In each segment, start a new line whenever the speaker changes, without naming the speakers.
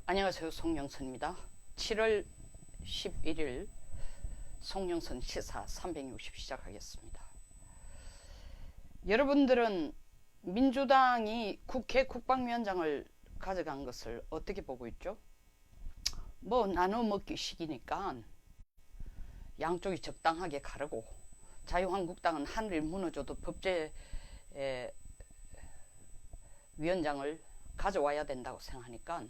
안녕하세요. 송영선입니다. 7월 11일 송영선 시사 360 시작하겠습니다. 여러분들은 민주당이 국회 국방위원장을 가져간 것을 어떻게 보고 있죠? 뭐 나눠 먹기 식이니까 양쪽이 적당하게 가르고, 자유한국당은 하늘이 무너져도 법제 위원장을 가져와야 된다고 생각하니까,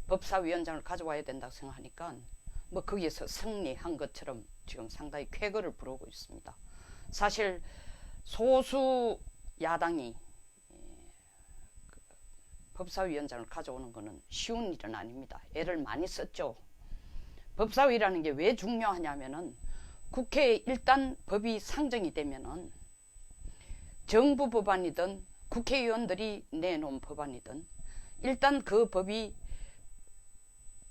법사위원장을 가져와야 된다고 생각하니까 뭐 거기에서 승리한 것처럼 지금 상당히 쾌거를 부르고 있습니다. 사실 소수 야당이 법사위원장을 가져오는 것은 쉬운 일은 아닙니다. 애를 많이 썼죠. 법사위라는 게 왜 중요하냐면은, 국회에 일단 법이 상정이 되면은 정부 법안이든 국회의원들이 내놓은 법안이든 일단 그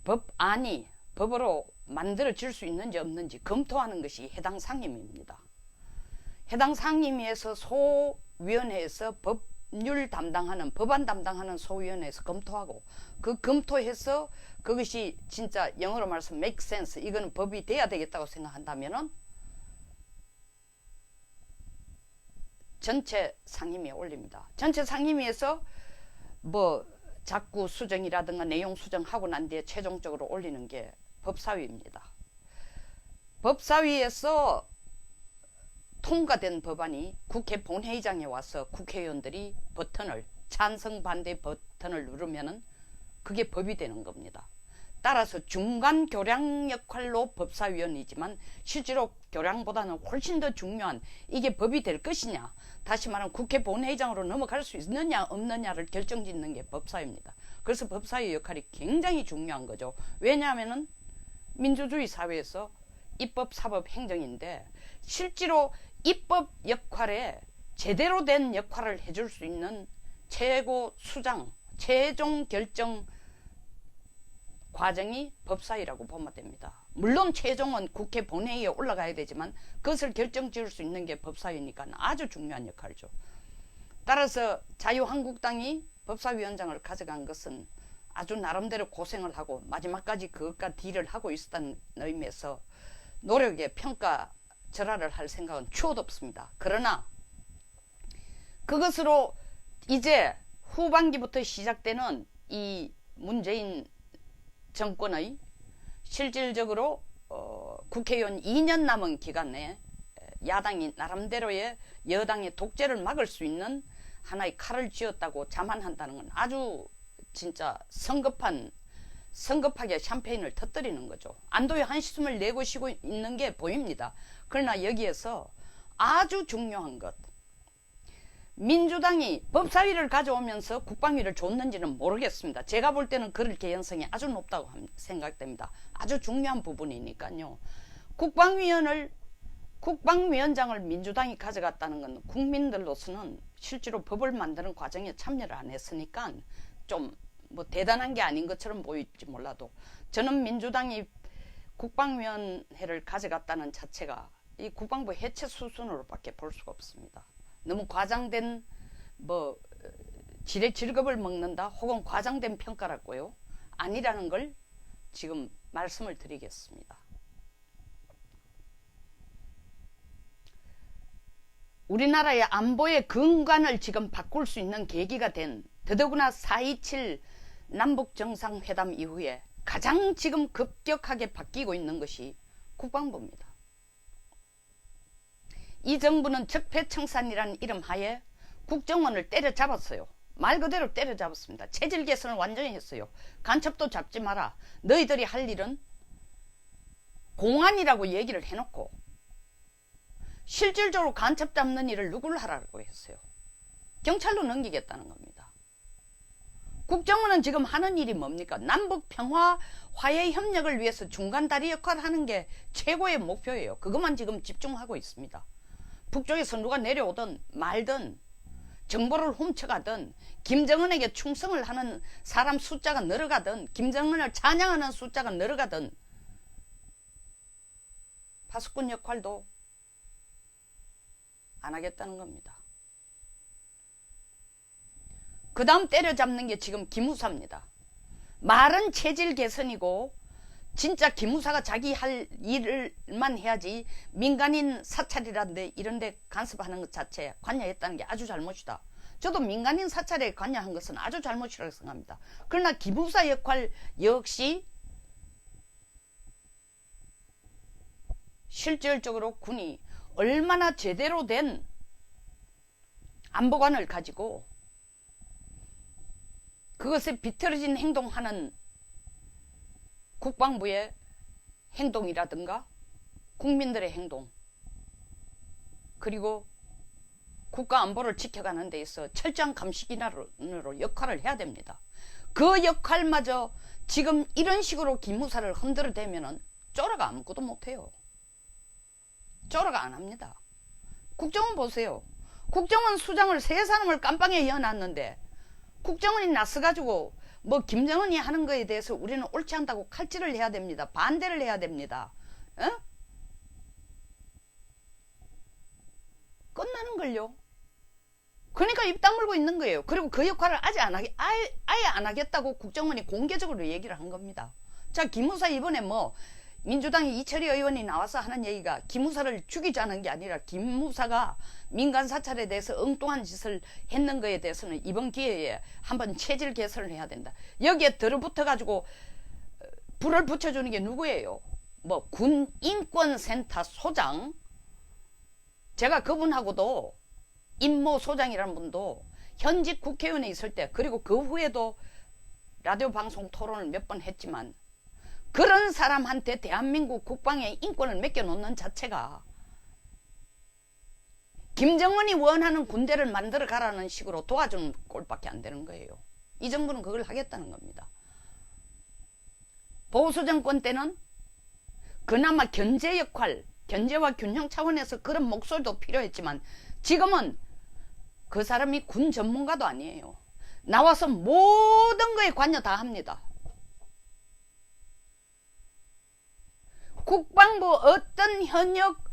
법안이 법으로 만들어질 수 있는지 없는지 검토하는 것이 해당 상임위입니다. 해당 상임위에서 소위원회에서 법률 담당하는, 법안 담당하는 소위원회에서 검토하고, 그 검토해서 그것이 진짜 영어로 말해서 make sense, 이거는 법이 돼야 되겠다고 생각한다면은 전체 상임위에 올립니다. 전체 상임위에서 뭐 자꾸 수정이라든가 내용 수정하고 난 뒤에 최종적으로 올리는 게 법사위입니다. 법사위에서 통과된 법안이 국회 본회의장에 와서 국회의원들이 버튼을, 찬성 반대 버튼을 누르면은 그게 법이 되는 겁니다. 따라서 중간 교량 역할로 법사위원이지만 실제로 교량보다는 훨씬 더 중요한, 이게 법이 될 것이냐, 다시 말하면 국회 본회의장으로 넘어갈 수 있느냐 없느냐를 결정짓는 게 법사위입니다. 그래서 법사위 역할이 굉장히 중요한 거죠. 왜냐하면은 민주주의 사회에서 입법, 사법, 행정인데 실제로 입법 역할에 제대로 된 역할을 해줄 수 있는 최고 수장, 최종 결정 과정이 법사위라고 보면 됩니다. 물론 최종은 국회 본회의에 올라가야 되지만 그것을 결정지을 수 있는 게 법사위니까 아주 중요한 역할이죠. 따라서 자유한국당이 법사위원장을 가져간 것은 아주 나름대로 고생을 하고 마지막까지 그것과 딜을 하고 있었다는 의미에서 노력의 평가 절하를 할 생각은 추호도 없습니다. 그러나 그것으로 이제 후반기부터 시작되는 이 문재인 정권의 실질적으로 국회의원 2년 남은 기간에 야당이 나름대로의 여당의 독재를 막을 수 있는 하나의 칼을 쥐었다고 자만한다는 건 아주 진짜 성급하게 샴페인을 터뜨리는 거죠. 안도의 한숨을 내고 쉬고 있는 게 보입니다. 그러나 여기에서 아주 중요한 것, 민주당이 법사위를 가져오면서 국방위를 줬는지는 모르겠습니다. 제가 볼 때는 그럴 개연성이 아주 높다고 생각됩니다. 아주 중요한 부분이니까요. 국방위원장을 민주당이 가져갔다는 건 국민들로서는 실제로 법을 만드는 과정에 참여를 안 했으니까 좀 뭐 대단한 게 아닌 것처럼 보일지 몰라도, 저는 민주당이 국방위원회를 가져갔다는 자체가 이 국방부 해체 수준으로밖에 볼 수가 없습니다. 너무 과장된 뭐 지레 즐겁을 먹는다 혹은 과장된 평가라고요, 아니라는 걸 지금 말씀을 드리겠습니다. 우리나라의 안보의 근간을 지금 바꿀 수 있는 계기가 된, 더더구나 4.27 남북정상회담 이후에 가장 지금 급격하게 바뀌고 있는 것이 국방부입니다. 이 정부는 적폐청산이라는 이름 하에 국정원을 때려잡았어요. 말 그대로 때려잡았습니다. 체질 개선을 완전히 했어요. 간첩도 잡지 마라. 너희들이 할 일은 공안이라고 얘기를 해놓고 실질적으로 간첩 잡는 일을 누굴 하라고 했어요? 경찰로 넘기겠다는 겁니다. 국정원은 지금 하는 일이 뭡니까? 남북 평화 화해 협력을 위해서 중간다리 역할을 하는 게 최고의 목표예요. 그것만 지금 집중하고 있습니다. 북쪽에서 누가 내려오든 말든 정보를 훔쳐가든 김정은에게 충성을 하는 사람 숫자가 늘어가든 김정은을 찬양하는 숫자가 늘어가든 파수꾼 역할도 안 하겠다는 겁니다. 그 다음 때려잡는 게 지금 기무사입니다. 말은 체질 개선이고 진짜 기무사가 자기 할 일을만 해야지 민간인 사찰이란데 이런데 간섭하는 것 자체에 관여했다는 게 아주 잘못이다. 저도 민간인 사찰에 관여한 것은 아주 잘못이라고 생각합니다. 그러나 기무사 역할 역시 실질적으로 군이 얼마나 제대로 된 안보관을 가지고 그것에 비틀어진 행동하는 국방부의 행동이라든가 국민들의 행동 그리고 국가 안보를 지켜가는 데 있어 철저한 감시기관으로 역할을 해야 됩니다. 그 역할마저 지금 이런 식으로 기무사를 흔들어대면은 쪼라가 아무것도 못해요. 쪼라가 안 합니다. 국정원 보세요. 국정원 수장을 세 사람을 깜빵에 이어놨는데 국정원이 나서가지고 뭐 김정은이 하는 거에 대해서 우리는 옳지 않다고 칼질을 해야 됩니다. 반대를 해야 됩니다. 어? 끝나는걸요. 그러니까 입 다물고 있는 거예요. 그리고 그 역할을 아예 안 하겠다고 국정원이 공개적으로 얘기를 한 겁니다. 자, 기무사 이번에 뭐 민주당의 이철희 의원이 나와서 하는 얘기가 기무사를 죽이자는 게 아니라 기무사가 민간 사찰에 대해서 엉뚱한 짓을 했는 거에 대해서는 이번 기회에 한번 체질 개선을 해야 된다. 여기에 들어붙어 가지고 불을 붙여주는 게 누구예요? 뭐 군인권센터 소장, 제가 그분하고도 임모 소장이라는 분도 현직 국회의원에 있을 때 그리고 그 후에도 라디오 방송 토론을 몇 번 했지만 그런 사람한테 대한민국 국방의 인권을 맡겨놓는 자체가 김정은이 원하는 군대를 만들어 가라는 식으로 도와주는 꼴밖에 안 되는 거예요. 이 정부는 그걸 하겠다는 겁니다. 보수 정권 때는 그나마 견제 역할, 견제와 균형 차원에서 그런 목소리도 필요했지만 지금은 그 사람이 군 전문가도 아니에요. 나와서 모든 거에 관여 다 합니다. 국방부 어떤 현역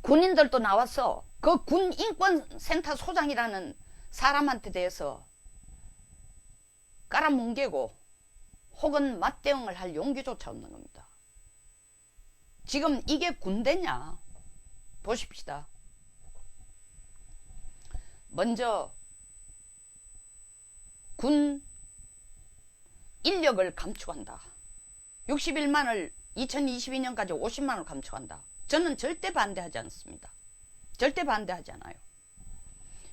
군인들도 나와서 그 군인권센터 소장이라는 사람한테 대해서 깔아뭉개고 혹은 맞대응을 할 용기조차 없는 겁니다. 지금 이게 군대냐? 보십시다. 먼저 군 인력을 감축한다. 61만을 2022년까지 50만을 감축한다. 저는 절대 반대하지 않습니다. 절대 반대하지 않아요.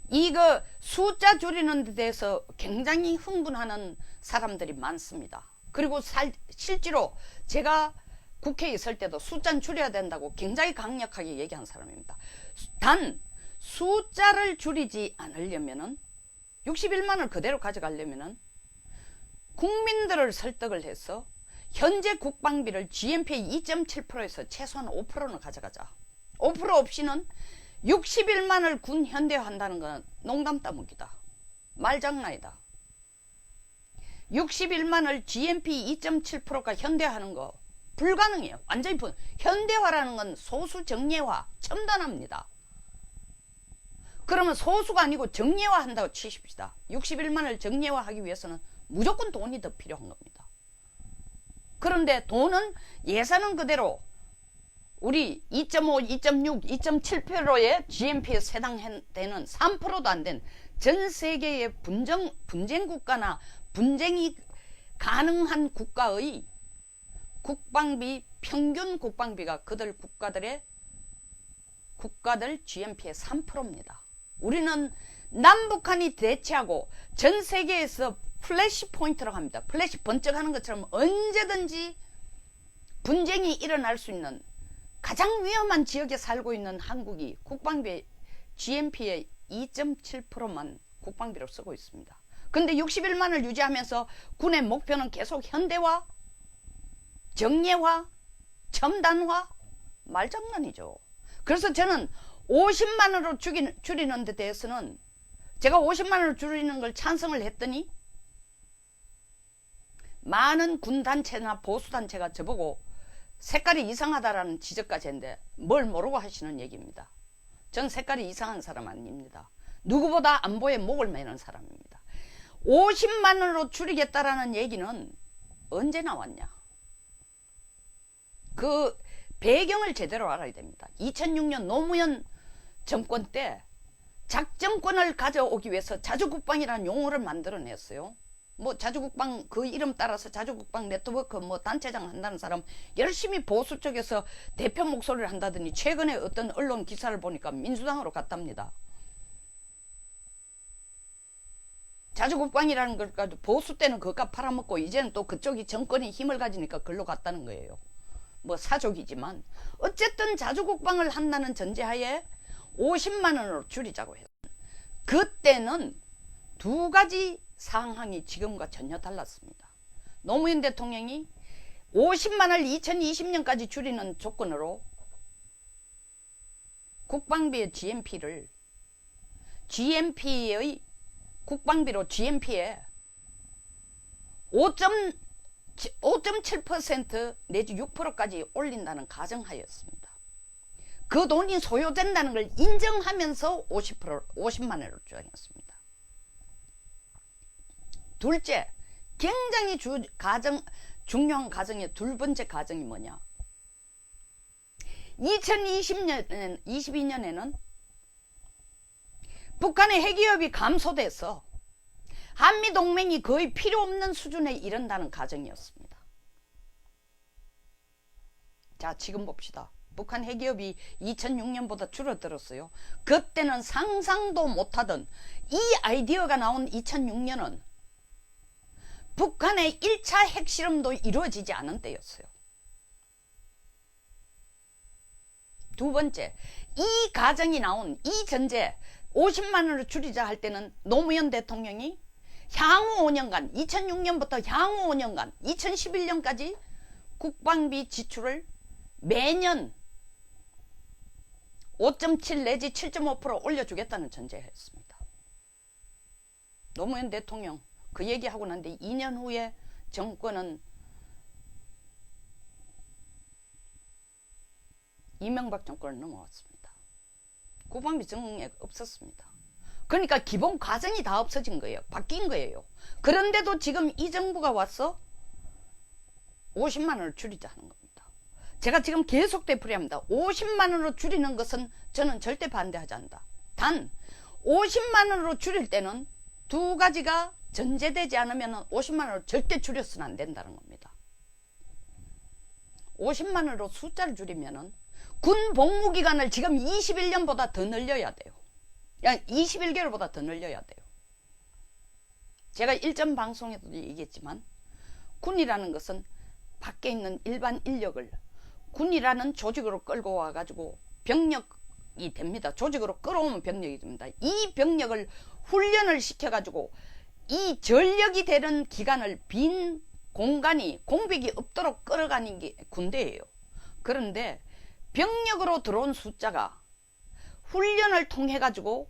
이거 숫자 줄이는 데 대해서 굉장히 흥분하는 사람들이 많습니다. 그리고 실제로 제가 국회에 있을 때도 숫자는 줄여야 된다고 굉장히 강력하게 얘기한 사람입니다. 단 숫자를 줄이지 않으려면은 61만을 그대로 가져가려면은 국민들을 설득을 해서 현재 국방비를 GNP의 2.7%에서 최소한 5%는 가져가자. 5% 없이는 61만을 군 현대화한다는 건 농담 따먹기다. 말장난이다. 61만을 GNP 2.7%가 현대화하는 거 불가능해요. 완전히 현대화라는 건 소수 정예화, 첨단합니다. 그러면 소수가 아니고 정예화 한다고 치십시다. 61만을 정예화하기 위해서는 무조건 돈이 더 필요한 겁니다. 그런데 돈은 예산은 그대로 우리 2.5, 2.6, 2.7%의 GNP에 해당되는 3%도 안 된 전 세계의 분쟁 국가나 분쟁이 가능한 국가의 국방비, 평균 국방비가 그들 국가들 GNP의 3%입니다. 우리는 남북한이 대치하고 전 세계에서 플래시 포인트라고 합니다. 플래시 번쩍하는 것처럼 언제든지 분쟁이 일어날 수 있는 가장 위험한 지역에 살고 있는 한국이 국방비 GNP의 2.7%만 국방비로 쓰고 있습니다. 근데 61만을 유지하면서 군의 목표는 계속 현대화, 정예화, 첨단화, 말장난이죠. 그래서 저는 50만으로 줄이는 데 대해서는 제가 50만으로 줄이는 걸 찬성을 했더니 많은 군단체나 보수단체가 저보고 색깔이 이상하다라는 지적까지 했는데 뭘 모르고 하시는 얘기입니다. 전 색깔이 이상한 사람 아닙니다. 누구보다 안보에 목을 매는 사람입니다. 50만 원으로 줄이겠다라는 얘기는 언제 나왔냐? 그 배경을 제대로 알아야 됩니다. 2006년 노무현 정권 때 작정권을 가져오기 위해서 자주국방이라는 용어를 만들어냈어요. 뭐 자주국방 그 이름 따라서 자주국방 네트워크 뭐 단체장 한다는 사람 열심히 보수 쪽에서 대표 목소리를 한다더니 최근에 어떤 언론 기사를 보니까 민주당으로 갔답니다. 자주국방이라는 걸 가지고 보수 때는 그깟 팔아먹고 이제는 또 그쪽이 정권이 힘을 가지니까 글로 갔다는 거예요. 뭐 사족이지만 어쨌든 자주국방을 한다는 전제하에 50만 원으로 줄이자고 했어요. 그때는 두 가지 상황이 지금과 전혀 달랐습니다. 노무현 대통령이 50만 원을 2020년까지 줄이는 조건으로 국방비의 GMP의 국방비로 GMP에 5.7% 내지 6%까지 올린다는 가정하였습니다. 그 돈이 소요된다는 걸 인정하면서 50만 원을 주장했습니다. 둘째, 굉장히 중요한 가정의 두 번째 가정이 뭐냐? 2022년에는 북한의 핵위협이 감소돼서 한미동맹이 거의 필요 없는 수준에 이른다는 가정이었습니다. 자, 지금 봅시다. 북한 핵위협이 2006년보다 줄어들었어요. 그때는 상상도 못하던 이 아이디어가 나온 2006년은 북한의 1차 핵실험도 이루어지지 않은 때였어요. 두 번째, 이 가정이 나온 이 전제 50만 원을 줄이자 할 때는 노무현 대통령이 향후 5년간 2006년부터 향후 5년간 2011년까지 국방비 지출을 매년 5.7 내지 7.5% 올려주겠다는 전제였습니다. 노무현 대통령 그 얘기하고 난 뒤 2년 후에 정권은 이명박 정권을 넘어왔습니다. 국방비 증액 없었습니다. 그러니까 기본 과정이 다 없어진 거예요. 바뀐 거예요. 그런데도 지금 이 정부가 와서 50만 원을 줄이자 하는 겁니다. 제가 지금 계속 되풀이합니다. 50만 원으로 줄이는 것은 저는 절대 반대하지 않는다. 단 50만 원으로 줄일 때는 두 가지가 전제되지 않으면 50만 원으로 절대 줄여서는 안 된다는 겁니다. 50만 원으로 숫자를 줄이면은 군 복무기간을 지금 21년보다 더 늘려야 돼요. 21개월보다 더 늘려야 돼요. 제가 일전 방송에도 얘기했지만 군이라는 것은 밖에 있는 일반 인력을 군이라는 조직으로 끌고 와가지고 병력이 됩니다. 조직으로 끌어오면 병력이 됩니다. 이 병력을 훈련을 시켜가지고 이 전력이 되는 기간을 빈 공간이 공백이 없도록 끌어가는 게 군대예요. 그런데 병력으로 들어온 숫자가 훈련을 통해 가지고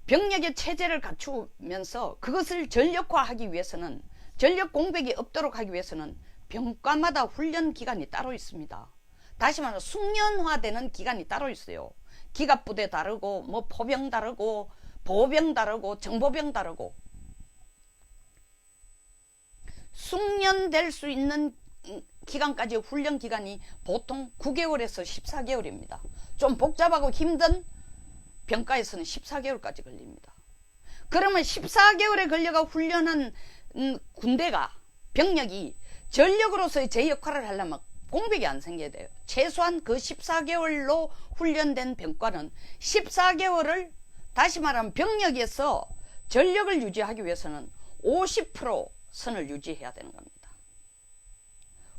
병력의 체제를 갖추면서 그것을 전력화하기 위해서는 전력 공백이 없도록 하기 위해서는 병과마다 훈련 기간이 따로 있습니다. 다시 말하면 숙련화되는 기간이 따로 있어요. 기갑부대 다르고 뭐 포병 다르고 보병 다르고 정보병 다르고 숙련될 수 있는 기간까지 훈련 기간이 보통 9개월에서 14개월입니다. 좀 복잡하고 힘든 병과에서는 14개월까지 걸립니다. 그러면 14개월에 걸려가 훈련한 군대가 병력이 전력으로서의 제 역할을 하려면 공백이 안 생겨야 돼요. 최소한 그 14개월로 훈련된 병과는 14개월을 다시 말하면 병력에서 전력을 유지하기 위해서는 50% 선을 유지해야 되는 겁니다.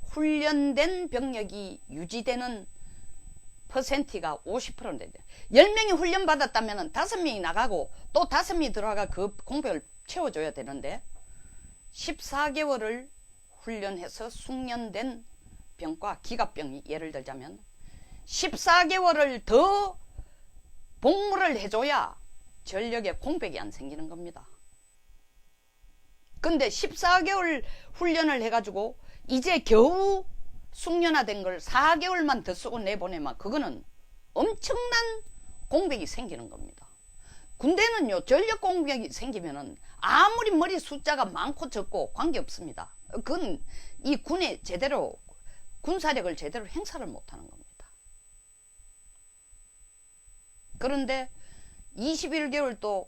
훈련된 병력이 유지되는 퍼센티가 50%인데 10명이 훈련 받았다면 5명이 나가고 또 5명이 들어가 그 공백을 채워줘야 되는데 14개월을 훈련해서 숙련된 병과 기갑병이 예를 들자면 14개월을 더 복무를 해줘야 전력에 공백이 안 생기는 겁니다. 근데 14개월 훈련을 해가지고 이제 겨우 숙련화된 걸 4개월만 더 쓰고 내보내면 그거는 엄청난 공백이 생기는 겁니다. 군대는요, 전력 공백이 생기면은 아무리 머리 숫자가 많고 적고 관계없습니다. 그건 이 군의 제대로 군사력을 제대로 행사를 못하는 겁니다. 그런데 21개월도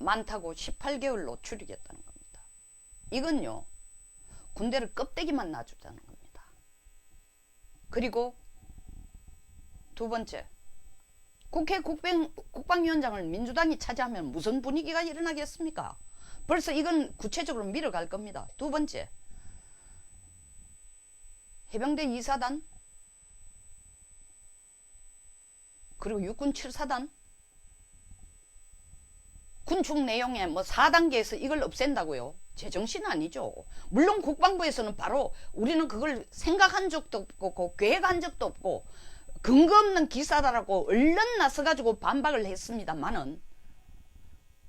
많다고 18개월로 줄이겠다는 겁니다. 이건요, 군대를 껍데기만 놔주자는 겁니다. 그리고 두 번째, 국회 국방위원장을 민주당이 차지하면 무슨 분위기가 일어나겠습니까? 벌써 이건 구체적으로 밀어갈 겁니다. 두 번째, 해병대 2사단 그리고 육군 7사단 군축 내용에 뭐 4단계에서 이걸 없앤다고요? 제정신 아니죠. 물론 국방부에서는 바로 우리는 그걸 생각한 적도 없고 계획한 적도 없고 근거 없는 기사다라고 얼른 나서가지고 반박을 했습니다만은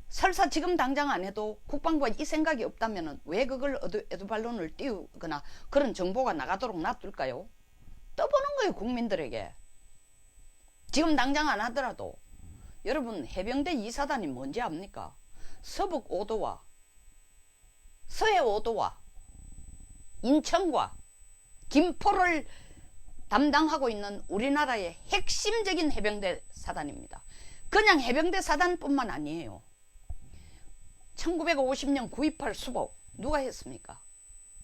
설사 지금 당장 안 해도 국방부가 이 생각이 없다면 왜 그걸 에드발론을 띄우거나 그런 정보가 나가도록 놔둘까요? 떠보는 거예요, 국민들에게. 지금 당장 안 하더라도 여러분, 해병대 2사단이 뭔지 압니까? 서북 5도와 서해 5도와 인천과 김포를 담당하고 있는 우리나라의 핵심적인 해병대 사단입니다. 그냥 해병대 사단뿐만 아니에요. 1950년 9.28 수복 누가 했습니까?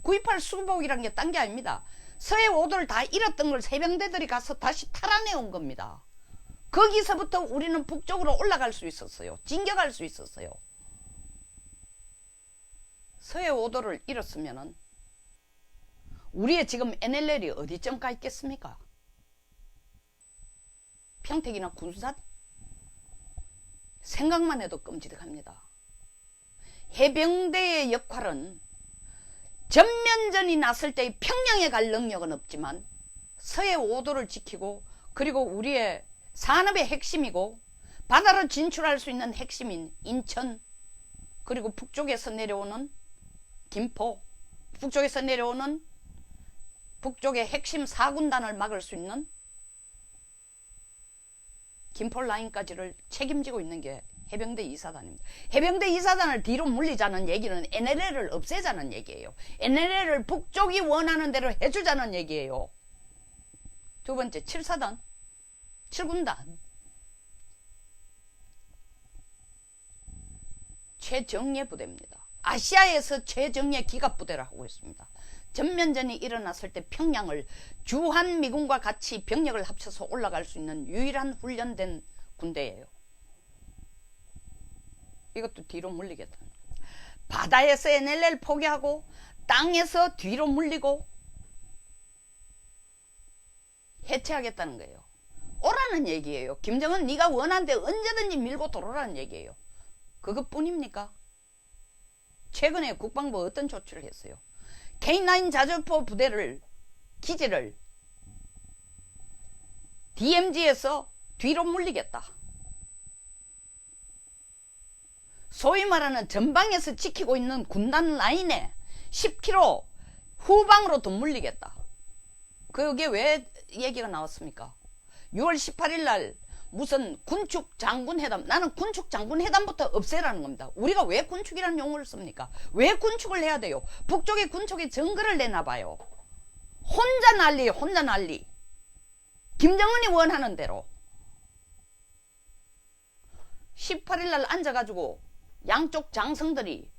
9.28 수복이란 게 딴 게 아닙니다. 서해 5도를 다 잃었던 걸 해병대들이 가서 다시 탈환해온 겁니다. 거기서부터 우리는 북쪽으로 올라갈 수 있었어요. 진격할 수 있었어요. 서해 5도를 잃었으면은 우리의 지금 NLL이 어디쯤 가 있겠습니까? 평택이나 군산? 생각만 해도 끔찍합니다. 해병대의 역할은 전면전이 났을 때 평양에 갈 능력은 없지만 서해 5도를 지키고 그리고 우리의 산업의 핵심이고 바다로 진출할 수 있는 핵심인 인천 그리고 북쪽에서 내려오는 김포 북쪽에서 내려오는 북쪽의 핵심 4군단을 막을 수 있는 김포 라인까지를 책임지고 있는 게 해병대 2사단입니다. 해병대 2사단을 뒤로 물리자는 얘기는 NLL을 없애자는 얘기예요. NLL을 북쪽이 원하는 대로 해주자는 얘기예요. 두 번째, 7사단 7군단 최정예 부대입니다. 아시아에서 최정예 기갑부대를 하고 있습니다. 전면전이 일어났을 때 평양을 주한미군과 같이 병력을 합쳐서 올라갈 수 있는 유일한 훈련된 군대예요. 이것도 뒤로 물리겠다. 바다에서 NLL 포기하고 땅에서 뒤로 물리고 해체하겠다는 거예요. 오라는 얘기예요. 김정은 네가 원하는데 언제든지 밀고 들어오라는 얘기예요. 그것뿐입니까? 최근에 국방부 어떤 조치를 했어요? K9 자주포 부대를 기지를 DMZ에서 뒤로 물리겠다. 소위 말하는 전방에서 지키고 있는 군단 라인에 10km 후방으로 더 물리겠다. 그게 왜 얘기가 나왔습니까? 6월 18일 날 무슨 군축 장군 회담, 나는 군축 장군 회담부터 없애라는 겁니다. 우리가 왜 군축이라는 용어를 씁니까? 왜 군축을 해야 돼요? 북쪽에 군축에 증거를 내놔봐요. 혼자 난리예요, 혼자 난리. 김정은이 원하는 대로 18일 날 앉아가지고 양쪽 장성들이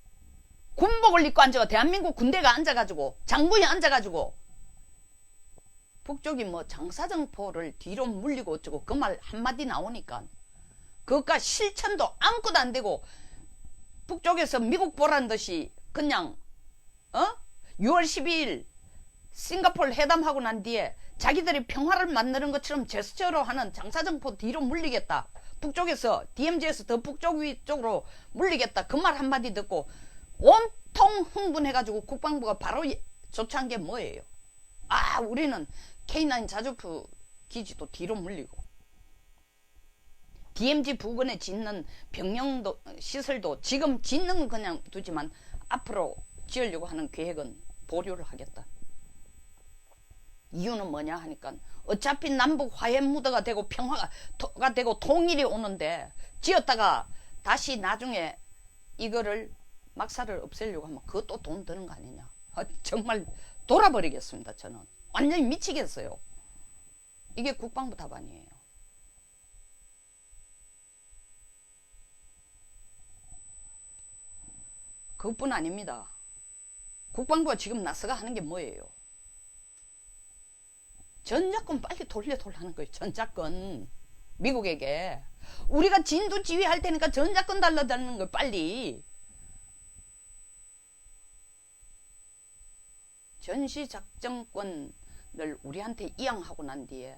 군복을 입고 앉아가 대한민국 군대가 앉아가지고 장군이 앉아가지고 북쪽이 뭐 장사정포를 뒤로 물리고 어쩌고 그 말 한마디 나오니까 그것과 실천도 아무것도 안 되고 북쪽에서 미국 보란 듯이 그냥 6월 12일 싱가포르 회담하고 난 뒤에 자기들이 평화를 만드는 것처럼 제스처로 하는 장사정포 뒤로 물리겠다. 북쪽에서 DMZ에서 더 북쪽 위쪽으로 물리겠다. 그 말 한마디 듣고 온통 흥분해가지고 국방부가 바로 조치한 게 뭐예요? 아, 우리는 K9 자주포 기지도 뒤로 물리고 DMZ 부근에 짓는 병영도 시설도 지금 짓는 건 그냥 두지만 앞으로 지으려고 하는 계획은 보류를 하겠다. 이유는 뭐냐 하니까 어차피 남북 화해 무드가 되고 평화가 되고 통일이 오는데 지었다가 다시 나중에 이거를 막사를 없애려고 하면 그것도 돈 드는 거 아니냐. 정말 돌아버리겠습니다. 저는 완전히 미치겠어요. 이게 국방부 답안이에요. 그것뿐 아닙니다. 국방부가 지금 나서가 하는 게 뭐예요? 전작권 빨리 돌려달라는 거예요. 전작권. 미국에게. 우리가 진두지휘할 테니까 전작권 달라달라는 거예요. 빨리. 전시작전권을 우리한테 이양하고 난 뒤에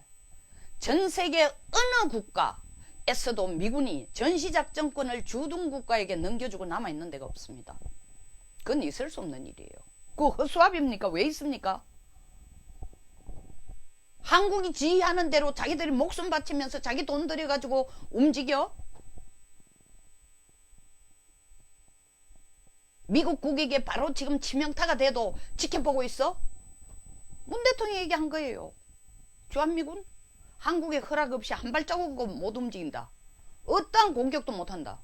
전 세계 어느 국가에서도 미군이 전시작전권을 주둔 국가에게 넘겨주고 남아있는 데가 없습니다. 그건 있을 수 없는 일이에요. 그거 허수아비입니까? 왜 있습니까? 한국이 지휘하는 대로 자기들이 목숨 바치면서 자기 돈 들여가지고 움직여? 미국 국익에 바로 지금 치명타가 돼도 지켜보고 있어? 문 대통령이 얘기한 거예요. 주한미군 한국의 허락 없이 한 발자국도 못 움직인다. 어떠한 공격도 못한다.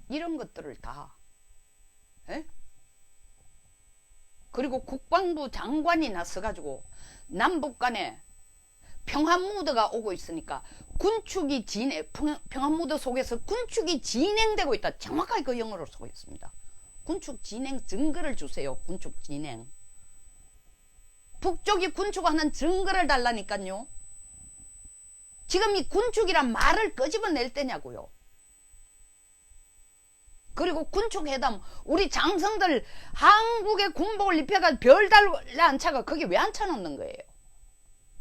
이런 것들을 다 에? 그리고 국방부 장관이 나서가지고 남북 간에 평화무드가 오고 있으니까 군축이 평화무드 속에서 군축이 진행되고 있다. 정확하게 그 영어로 쓰고 있습니다. 군축 진행 증거를 주세요. 군축 진행. 북쪽이 군축하는 증거를 달라니까요. 지금 이 군축이란 말을 끄집어낼 때냐고요. 그리고 군축회담 우리 장성들 한국의 군복을 입혀가 별달래 안 차가 거기 왜 안 차놓는 거예요?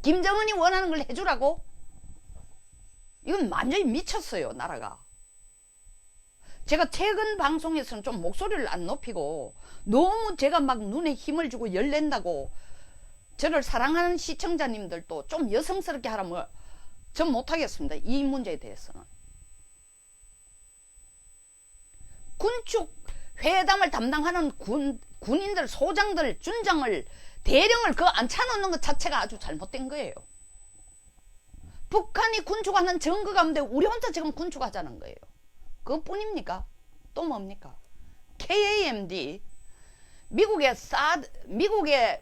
김정은이 원하는 걸 해주라고? 이건 완전히 미쳤어요. 나라가. 제가 최근 방송에서는 좀 목소리를 안 높이고 너무 제가 막 눈에 힘을 주고 열낸다고 저를 사랑하는 시청자님들도 좀 여성스럽게 하라면 전 못하겠습니다. 이 문제에 대해서는. 군축 회담을 담당하는 군인들, 소장들, 준장을, 대령을 그 앉혀놓는 것 자체가 아주 잘못된 거예요. 북한이 군축하는 증거가 없는데 우리 혼자 지금 군축하자는 거예요. 그것뿐입니까? 또 뭡니까? KAMD, 미국의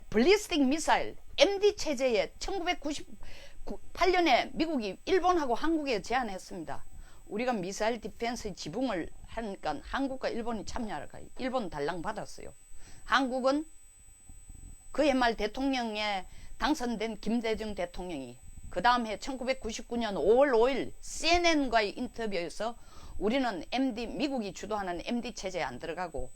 블리스틱 미사일 MD 체제에 1998년에 미국이 일본하고 한국에 제안했습니다. 우리가 미사일 디펜스 지붕을 하니까 한국과 일본이 참여할까? 일본 달랑 받았어요. 한국은 그해 말 대통령에 당선된 김대중 대통령이 그 다음 해 1999년 5월 5일 CNN과의 인터뷰에서 우리는 미국이 주도하는 MD 체제에 안 들어가고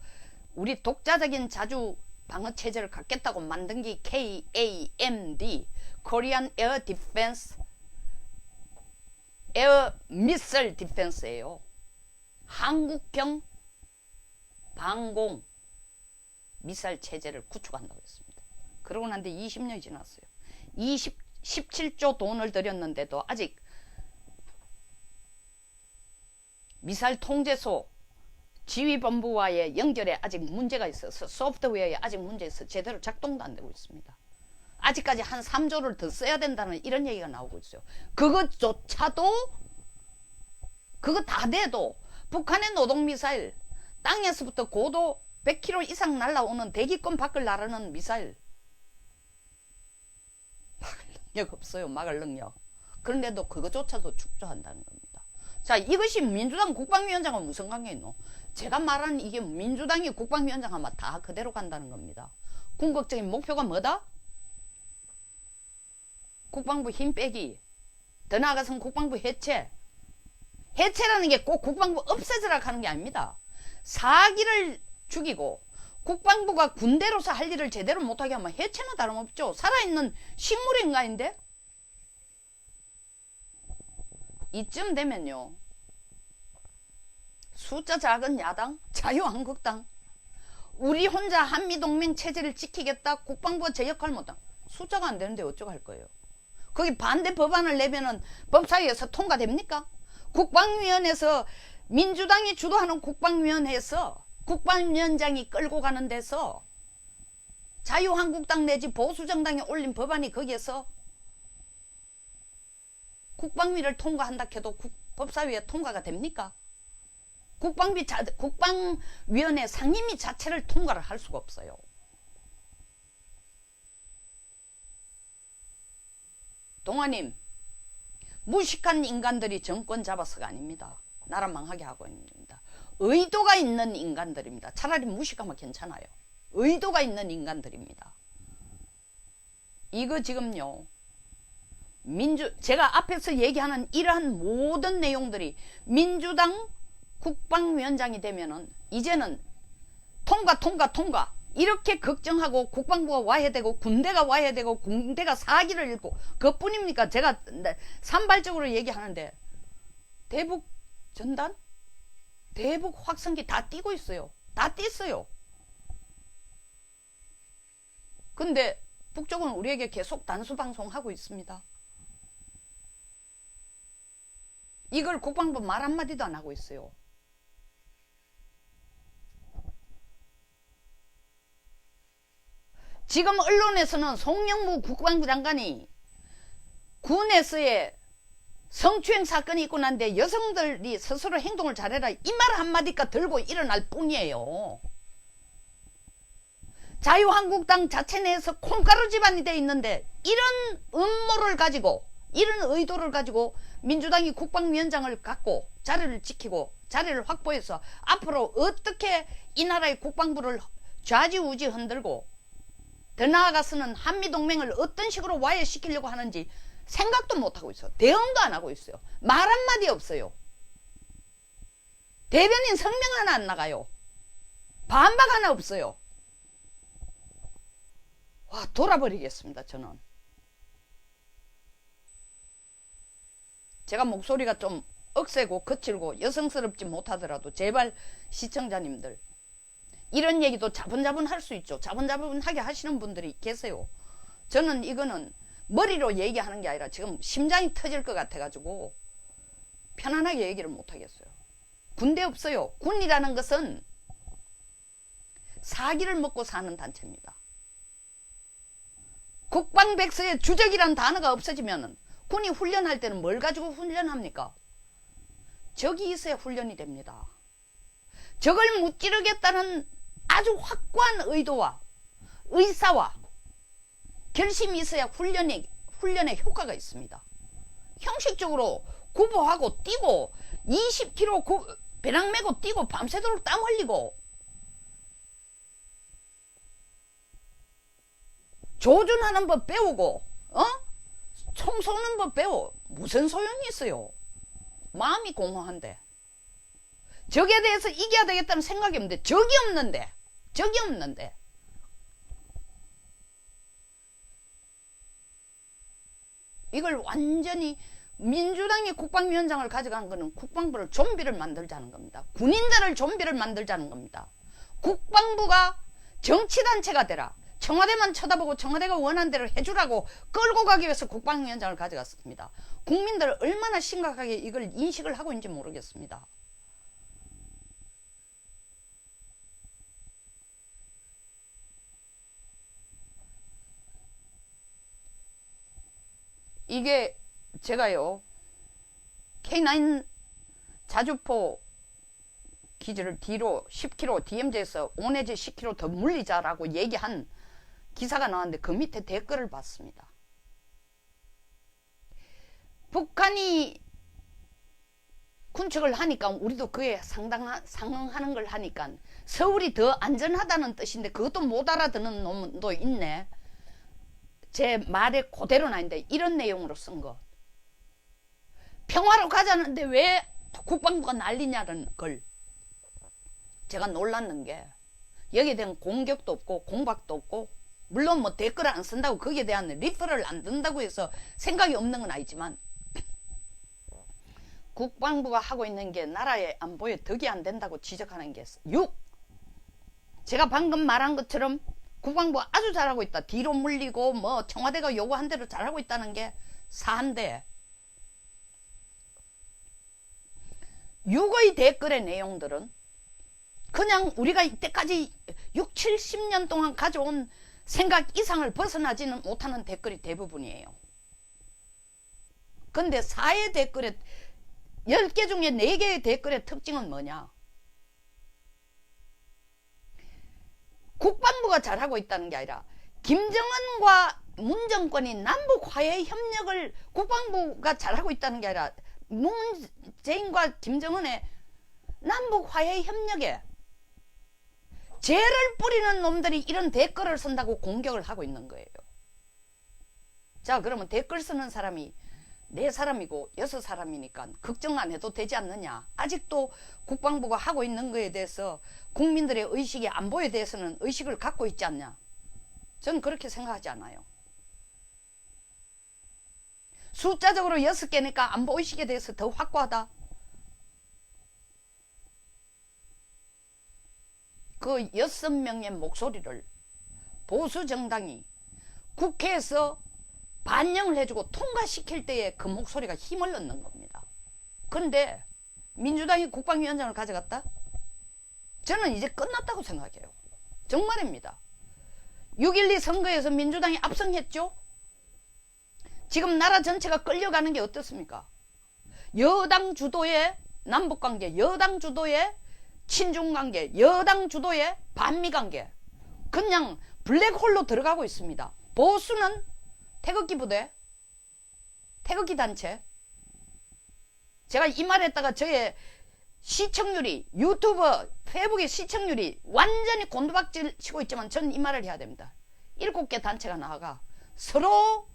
우리 독자적인 자주 방어 체제를 갖겠다고 만든 게 KAMD, Korean Air Defense, 에어 미사일 디펜스예요. 한국형 방공 미사일 체제를 구축한다고 했습니다. 그러고 난 뒤 20년이 지났어요. 17조 돈을 들였는데도 아직 미사일 통제소 지휘본부와의 연결에 아직 문제가 있어서 소프트웨어에 아직 문제 있어서 제대로 작동도 안 되고 있습니다. 아직까지 한 3조를 더 써야 된다는 이런 얘기가 나오고 있어요. 그것조차도 그거 다 돼도 북한의 노동미사일 땅에서부터 고도 100km 이상 날아오는 대기권 밖을 나르는 미사일 막을 능력 없어요. 막을 능력. 그런데도 그것조차도 축소한다는 겁니다. 자, 이것이 민주당 국방위원장과 무슨 관계 있노? 제가 말하는 이게 민주당이 국방위원장 하면 다 그대로 간다는 겁니다. 궁극적인 목표가 뭐다? 국방부 힘 빼기, 더 나아가서는 국방부 해체. 해체라는 게 꼭 국방부 없애지라 하는 게 아닙니다. 사기를 죽이고 국방부가 군대로서 할 일을 제대로 못하게 하면 해체나 다름없죠. 살아있는 식물의 인간인데. 이쯤 되면요, 숫자 작은 야당, 자유한국당, 우리 혼자 한미동맹 체제를 지키겠다, 국방부가 제 역할 못한, 숫자가 안 되는데 어쩌고 할 거예요? 거기 반대 법안을 내면은 법사위에서 통과됩니까? 국방위원회에서 민주당이 주도하는 국방위원회에서 국방위원장이 끌고 가는 데서 자유한국당 내지 보수정당이 올린 법안이 거기에서 국방위를 통과한다 해도 법사위에 통과가 됩니까? 국방위원회 상임위 자체를 통과를 할 수가 없어요. 동아님, 무식한 인간들이 정권 잡아서가 아닙니다. 나라 망하게 하고 있습니다. 의도가 있는 인간들입니다. 차라리 무식하면 괜찮아요. 의도가 있는 인간들입니다. 이거 지금요, 제가 앞에서 얘기하는 이러한 모든 내용들이 민주당 국방위원장이 되면은 이제는 통과 이렇게 걱정하고 국방부가 와야 되고 군대가 와야 되고 군대가 사기를 읽고 그것뿐입니까? 제가 산발적으로 얘기하는데 대북 전단? 대북 확성기 다 띄고 있어요. 다 띄었어요. 근데 북쪽은 우리에게 계속 단수방송하고 있습니다. 이걸 국방부 말 한마디도 안 하고 있어요. 지금 언론에서는 송영무 국방부 장관이 군에서의 성추행 사건이 있고 난데 여성들이 스스로 행동을 잘해라 이 말 한마디가 들고 일어날 뿐이에요. 자유한국당 자체 내에서 콩가루 집안이 돼 있는데 이런 음모를 가지고 이런 의도를 가지고 민주당이 국방위원장을 갖고 자리를 지키고 자리를 확보해서 앞으로 어떻게 이 나라의 국방부를 좌지우지 흔들고 더 나아가서는 한미동맹을 어떤 식으로 와해시키려고 하는지 생각도 못하고 있어요. 대응도 안 하고 있어요. 말 한마디 없어요. 대변인 성명 하나 안 나가요. 반박 하나 없어요. 와, 돌아버리겠습니다. 저는. 제가 목소리가 좀 억세고 거칠고 여성스럽지 못하더라도 제발 시청자님들 이런 얘기도 자분자분 할 수 있죠. 자분자분하게 하시는 분들이 계세요. 저는 이거는 머리로 얘기하는 게 아니라 지금 심장이 터질 것 같아가지고 편안하게 얘기를 못하겠어요. 군대 없어요. 군이라는 것은 사기를 먹고 사는 단체입니다. 국방백서에 주적이라는 단어가 없어지면 군이 훈련할 때는 뭘 가지고 훈련합니까? 적이 있어야 훈련이 됩니다. 적을 무찌르겠다는 아주 확고한 의도와 의사와 결심이 있어야 훈련에 효과가 있습니다. 형식적으로 구보하고 뛰고 20km 배낭 메고 뛰고 밤새도록 땀 흘리고 조준하는 법 배우고 총 쏘는 법 배워 무슨 소용이 있어요. 마음이 공허한데 적에 대해서 이겨야 되겠다는 생각이 없는데 적이 없는데 이걸 완전히 민주당이 국방위원장을 가져간 거는 국방부를 좀비를 만들자는 겁니다. 군인들을 좀비를 만들자는 겁니다. 국방부가 정치단체가 되라. 청와대만 쳐다보고 청와대가 원하는 대로 해주라고 끌고 가기 위해서 국방위원장을 가져갔습니다. 국민들 얼마나 심각하게 이걸 인식을 하고 있는지 모르겠습니다. 이게 제가요 K9 자주포 기지를 뒤로 10km DMZ에서 5 내지 10km 더 물리자라고 얘기한 기사가 나왔는데 그 밑에 댓글을 봤습니다. 북한이 군축을 하니까 우리도 그에 상응하는 걸 하니까 서울이 더 안전하다는 뜻인데 그것도 못 알아듣는 놈도 있네. 제 말에 그대로는 아닌데 이런 내용으로 쓴 거. 평화로 가자는데 왜 국방부가 난리냐는 걸. 제가 놀랐는 게 여기에 대한 공격도 없고 공박도 없고 물론 뭐 댓글을 안 쓴다고 거기에 대한 리플을 안 든다고 해서 생각이 없는 건 아니지만 국방부가 하고 있는 게 나라의 안보에 덕이 안 된다고 지적하는 게 6. 제가 방금 말한 것처럼 국방부가 아주 잘하고 있다. 뒤로 물리고 뭐 청와대가 요구한 대로 잘하고 있다는 게 4인데 6의 댓글의 내용들은 그냥 우리가 이때까지 6, 70년 동안 가져온 생각 이상을 벗어나지는 못하는 댓글이 대부분이에요. 근데 4의 댓글에 10개 중에 4개의 댓글의 특징은 뭐냐? 국방부가 잘하고 있다는 게 아니라 김정은과 문정권이 남북 화해 협력을 국방부가 잘하고 있다는 게 아니라 문재인과 김정은의 남북 화해 협력에 죄를 뿌리는 놈들이 이런 댓글을 쓴다고 공격을 하고 있는 거예요. 자, 그러면 댓글 쓰는 사람이 4사람이고 6사람이니까 걱정 안 해도 되지 않느냐? 아직도 국방부가 하고 있는 거에 대해서 국민들의 의식이 안보에 대해서는 의식을 갖고 있지 않냐? 저는 그렇게 생각하지 않아요. 숫자적으로 6개니까 안보의식에 대해서 더 확고하다. 그 6명의 목소리를 보수정당이 국회에서 반영을 해주고 통과시킬 때에 그 목소리가 힘을 얻는 겁니다. 그런데 민주당이 국방위원장을 가져갔다? 저는 이제 끝났다고 생각해요. 정말입니다. 6.12 선거에서 민주당이 압승했죠? 지금 나라 전체가 끌려가는 게 어떻습니까? 여당 주도의 남북관계, 여당 주도의 친중관계, 여당 주도의 반미관계, 그냥 블랙홀로 들어가고 있습니다. 보수는 태극기 부대, 태극기 단체. 제가 이 말했다가 저의 시청률이, 유튜브, 페이북의 시청률이 완전히 곤두박질 치고 있지만 저는 이 말을 해야 됩니다. 7개 단체가 나와가 서로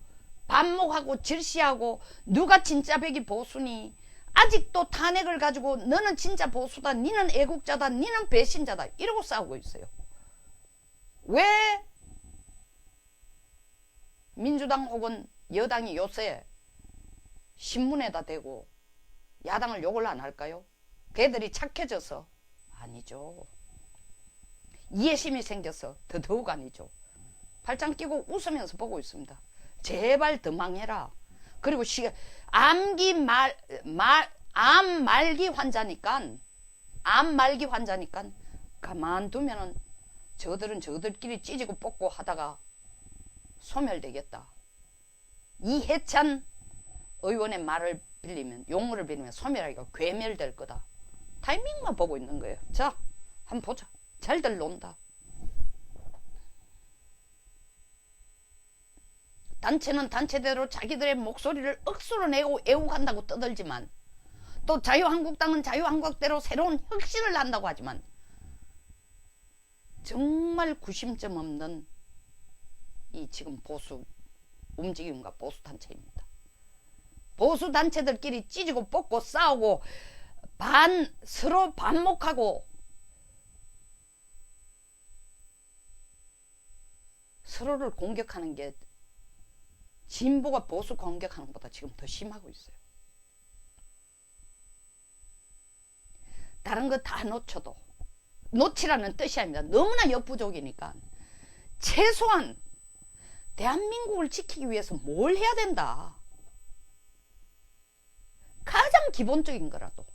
반목하고 질시하고 누가 진짜 백이 보수니, 아직도 탄핵을 가지고 너는 진짜 보수다, 니는 애국자다, 니는 배신자다 이러고 싸우고 있어요. 왜 민주당 혹은 여당이 요새 신문에다 대고 야당을 욕을 안 할까요? 걔들이 착해져서? 아니죠. 이해심이 생겨서 더더욱 아니죠. 팔짱 끼고 웃으면서 보고 있습니다. 제발 더 망해라. 그리고 암 말기 환자니까 가만두면은 저들은 저들끼리 찢고 뽑고 하다가 소멸되겠다. 이해찬 의원의 말을 빌리면, 용어를 빌리면 소멸하기가 괴멸될 거다. 타이밍만 보고 있는 거예요. 자, 한번 보자. 잘들 논다. 단체는 단체대로 자기들의 목소리를 억수로 내고 애국한다고 떠들지만, 또 자유한국당은 자유한국대로 새로운 혁신을 한다고 하지만, 정말 구심점 없는 이 지금 보수 움직임과 보수 단체입니다. 보수 단체들끼리 찢고 뽑고 싸우고 서로 반목하고 서로를 공격하는 게 진보가 보수 공격하는 것보다 지금 더 심하고 있어요. 다른 거 다 놓쳐도, 놓치라는 뜻이 아닙니다. 너무나 역부족이니까 최소한 대한민국을 지키기 위해서 뭘 해야 된다. 가장 기본적인 거라도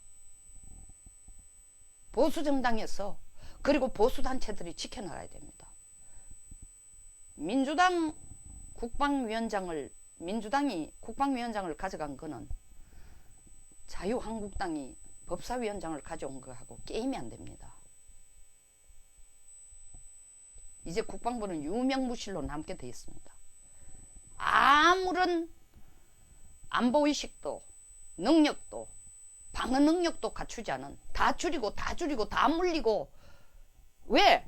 보수정당에서, 그리고 보수단체들이 지켜나가야 됩니다. 민주당이 국방위원장을 가져간 거는 자유한국당이 법사위원장을 가져온 거하고 게임이 안 됩니다. 이제 국방부는 유명무실로 남게 돼 있습니다. 아무런 안보의식도 능력도 방어 능력도 갖추지 않은, 다 줄이고 다 물리고, 왜?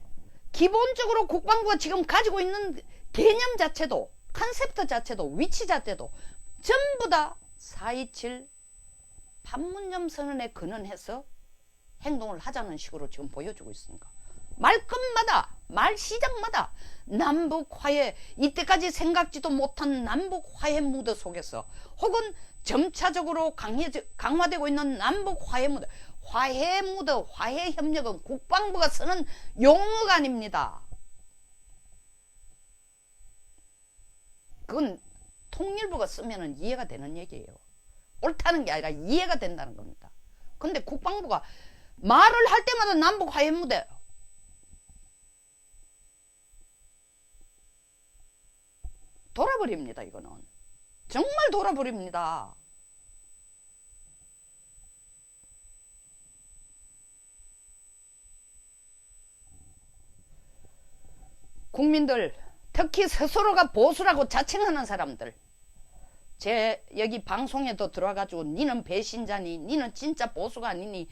기본적으로 국방부가 지금 가지고 있는 개념 자체도, 컨셉트 자체도, 위치 자체도 전부 다 4.27 판문점 선언에 근원해서 행동을 하자는 식으로 지금 보여주고 있습니다. 말끝마다, 말 시작마다 남북 화해, 이때까지 생각지도 못한 남북 화해 무드 속에서, 혹은 점차적으로 강화되고 있는 남북 화해 무드, 화해 협력은 국방부가 쓰는 용어가 아닙니다. 그건 통일부가 쓰면 이해가 되는 얘기예요. 옳다는 게 아니라 이해가 된다는 겁니다. 근데 국방부가 말을 할 때마다 남북 화해무대. 돌아버립니다. 이거는 정말 돌아버립니다. 국민들, 특히 스스로가 보수라고 자칭하는 사람들, 제 여기 방송에도 들어와가지고 니는 배신자니, 니는 진짜 보수가 아니니,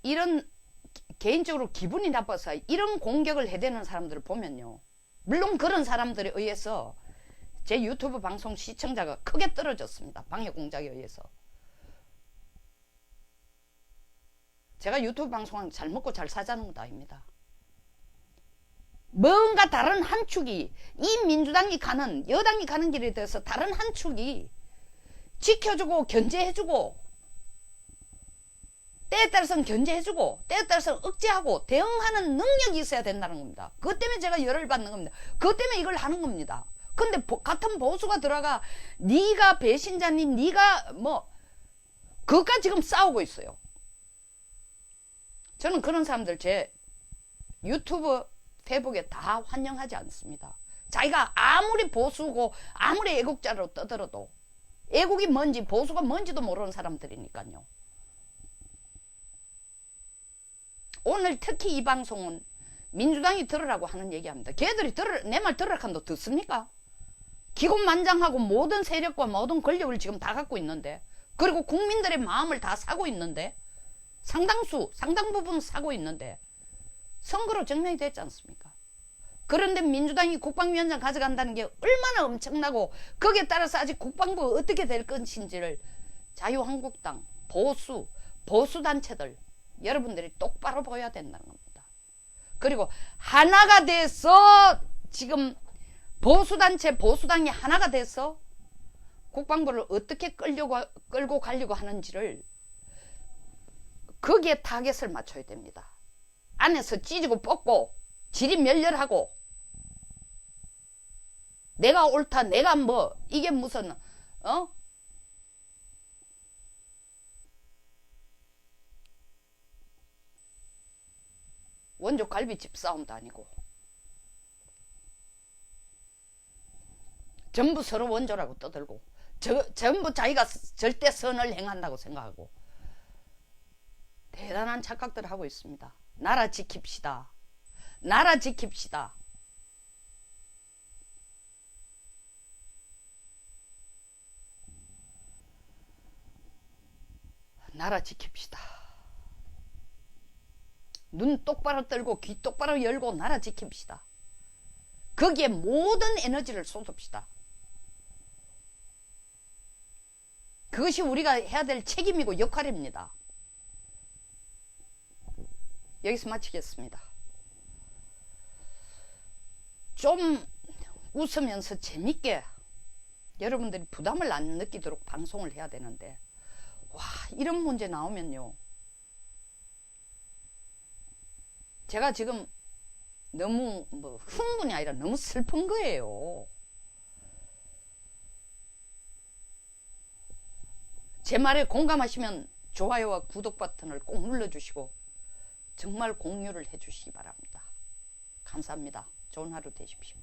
이런 개인적으로 기분이 나빠서 이런 공격을 해대는 사람들을 보면요, 물론 그런 사람들에 의해서 제 유튜브 방송 시청자가 크게 떨어졌습니다. 방해 공작에 의해서. 제가 유튜브 방송은 잘 먹고 잘 사자는 것도 아닙니다. 뭔가 다른 한 축이, 이 민주당이 가는, 여당이 가는 길에 대해서 다른 한 축이 지켜주고 견제해주고, 때에 따라서는 견제해주고, 때에 따라서는 억제하고 대응하는 능력이 있어야 된다는 겁니다. 그것 때문에 제가 열을 받는 겁니다. 그것 때문에 이걸 하는 겁니다. 근데 같은 보수가 들어가 네가 배신자니, 네가 뭐, 그것과 지금 싸우고 있어요. 저는 그런 사람들 제 유튜브 페이북에 다 환영하지 않습니다. 자기가 아무리 보수고 아무리 애국자로 떠들어도 애국이 뭔지 보수가 뭔지도 모르는 사람들이니까요. 오늘 특히 이 방송은 민주당이 들으라고 하는 얘기합니다. 걔들이 내 말 들으라고 한다 듣습니까? 기곤만장하고 모든 세력과 모든 권력을 지금 다 갖고 있는데, 그리고 국민들의 마음을 다 사고 있는데, 상당 부분 사고 있는데 선거로 증명이 됐지 않습니까? 그런데 민주당이 국방위원장 가져간다는 게 얼마나 엄청나고, 거기에 따라서 아직 국방부가 어떻게 될 것인지를 자유한국당, 보수단체들 여러분들이 똑바로 보여야 된다는 겁니다. 그리고 하나가 돼서 지금 보수당이 하나가 돼서 국방부를 어떻게 끌고 가려고 하는지를 거기에 타겟을 맞춰야 됩니다. 안에서 찢고 뽑고 지리멸렬하고 내가 옳다, 내가 뭐, 이게 무슨 원조 갈비집 싸움도 아니고 전부 서로 원조라고 떠들고 전부 자기가 절대 선을 행한다고 생각하고 대단한 착각들을 하고 있습니다. 나라 지킵시다. 나라 지킵시다. 나라 지킵시다. 눈 똑바로 뜨고 귀 똑바로 열고 나라 지킵시다. 거기에 모든 에너지를 쏟읍시다. 그것이 우리가 해야 될 책임이고 역할입니다. 여기서 마치겠습니다. 좀 웃으면서 재밌게 여러분들이 부담을 안 느끼도록 방송을 해야 되는데, 와, 이런 문제 나오면요, 제가 지금 너무 흥분이 아니라 너무 슬픈 거예요. 제 말에 공감하시면 좋아요와 구독 버튼을 꼭 눌러주시고 정말 공유를 해주시기 바랍니다. 감사합니다. 좋은 하루 되십시오.